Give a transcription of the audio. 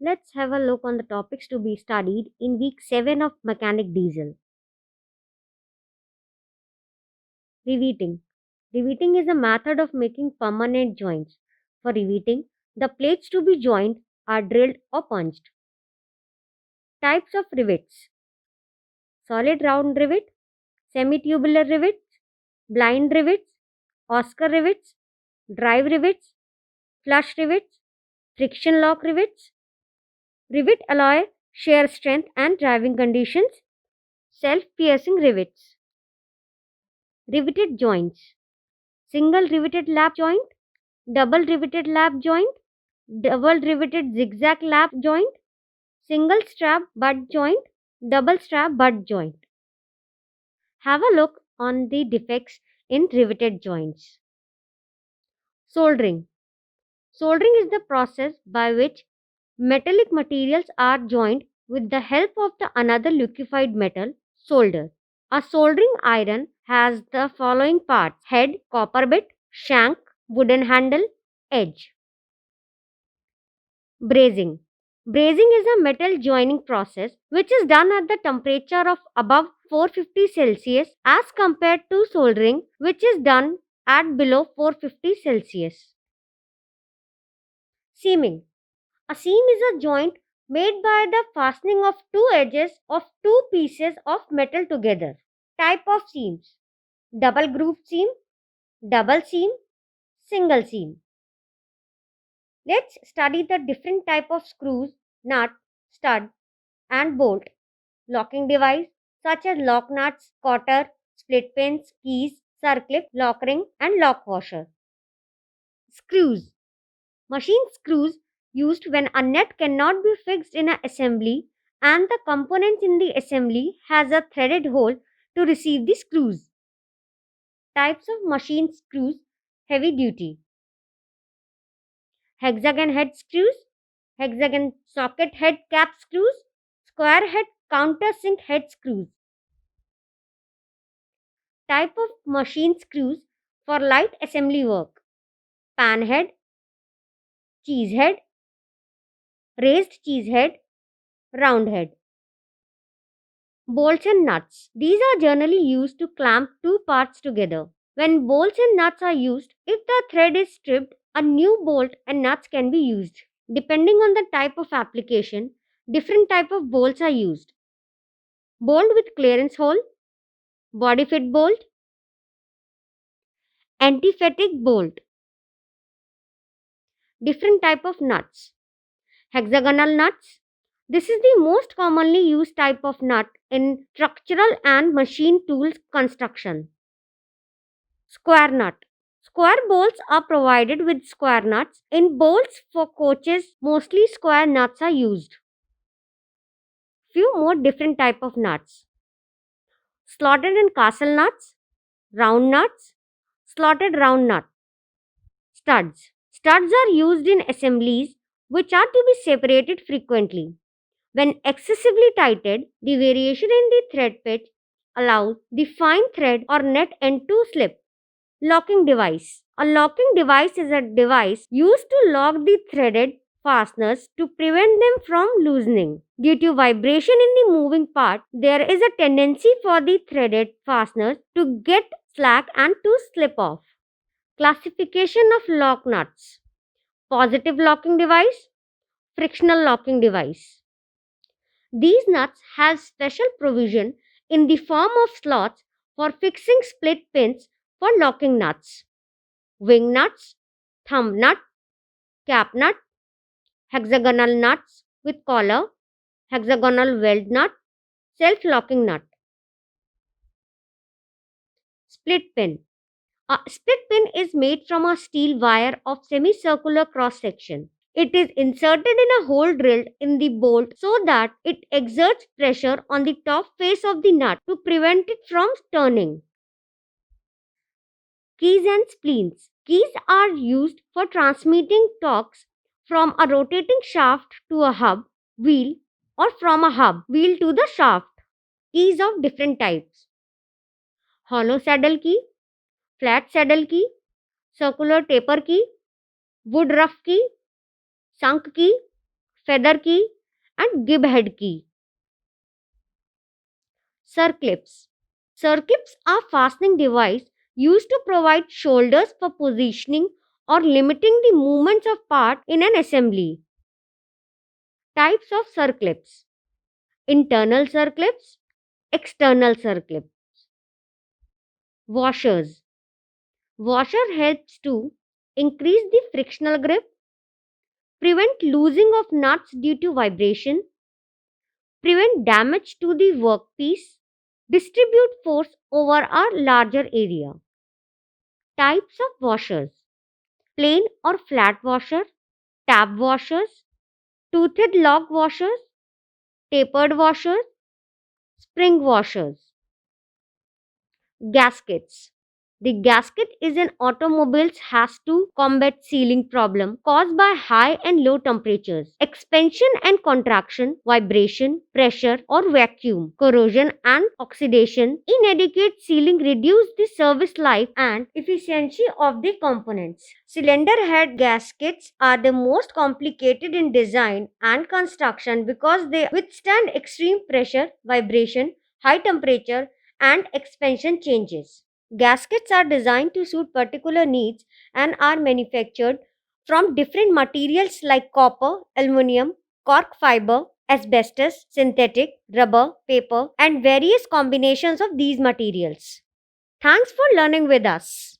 Let's have a look on the topics to be studied in week 7 of Mechanic Diesel. Riveting. Riveting is a method of making permanent joints. For riveting, the plates to be joined are drilled or punched. Types of rivets: solid round rivet, semi-tubular rivets, blind rivets, Oscar rivets, drive rivets, flush rivets, friction lock rivets. Rivet alloy shear strength and driving conditions. Self-piercing rivets. Riveted joints: single riveted lap joint, double riveted lap joint, double riveted zigzag lap joint, single strap butt joint, double strap butt joint. Have a look on the defects in riveted joints. Soldering. Soldering is the process by which metallic materials are joined with the help of the another liquefied metal, solder. A soldering iron has the following parts: head, copper bit, shank, wooden handle, edge. Brazing. Brazing is a metal joining process which is done at the temperature of above 450 Celsius as compared to soldering which is done at below 450 Celsius. Seaming. A seam is a joint made by the fastening of two edges of two pieces of metal together. Type of seams: double groove seam, double seam, single seam. Let's study the different type of screws, nut, stud and bolt, locking device such as lock nuts, cotter, split pins, keys, circlip, lock ring and lock washer. Screws. Machine screws used when a nut cannot be fixed in an assembly and the components in the assembly has a threaded hole to receive the screws. Types of machine screws: heavy duty. Hexagon head screws, hexagon socket head cap screws, square head countersink head screws. Type of machine screws for light assembly work: pan head, cheese head, raised cheese head, round head. Bolts and nuts. These are generally used to clamp two parts together. When bolts and nuts are used, if the thread is stripped, a new bolt and nuts can be used. Depending on the type of application, different type of bolts are used. Bolt with clearance hole, body fit bolt, anti-fatigue bolt. Different type of nuts. Hexagonal nuts. This is the most commonly used type of nut in structural and machine tools construction. Square nut. Square bolts are provided with square nuts. In bolts for coaches, mostly square nuts are used. Few more different type of nuts: slotted and castle nuts, round nuts, slotted round nut. Studs. Studs are used in assemblies which are to be separated frequently. When excessively tightened, the variation in the thread pitch allows the fine thread or net end to slip. Locking device. A locking device is a device used to lock the threaded fasteners to prevent them from loosening. Due to vibration in the moving part, there is a tendency for the threaded fasteners to get slack and to slip off. Classification of lock nuts: positive locking device, frictional locking device. These nuts have special provision in the form of slots for fixing split pins for locking nuts. Wing nuts, thumb nut, cap nut, hexagonal nuts with collar, hexagonal weld nut, self-locking nut. Split pin. A split pin is made from a steel wire of semicircular cross section. It is inserted in a hole drilled in the bolt so that it exerts pressure on the top face of the nut to prevent it from turning. Keys and spleens. Keys are used for transmitting torques from a rotating shaft to a hub wheel or from a hub wheel to the shaft. Keys of different types: hollow saddle key, flat saddle key, circular taper key, wood rough key, sunk key, feather key, and gib head key. Circlips. Circlips are fastening device used to provide shoulders for positioning or limiting the movements of part in an assembly. Types of circlips: internal circlips, external circlips. Washers. Washer helps to increase the frictional grip, prevent losing of nuts due to vibration, prevent damage to the workpiece, distribute force over a larger area. Types of washers: plain or flat washer, tab washers, toothed log washers, tapered washers, spring washers. Gaskets. The gasket is an automobile's has to combat sealing problem caused by high and low temperatures, expansion and contraction, vibration, pressure or vacuum, corrosion and oxidation. Inadequate sealing reduce the service life and efficiency of the components. Cylinder head gaskets are the most complicated in design and construction because they withstand extreme pressure, vibration, high temperature and expansion changes. Gaskets are designed to suit particular needs and are manufactured from different materials like copper, aluminum, cork fiber, asbestos, synthetic, rubber, paper, and various combinations of these materials. Thanks for learning with us.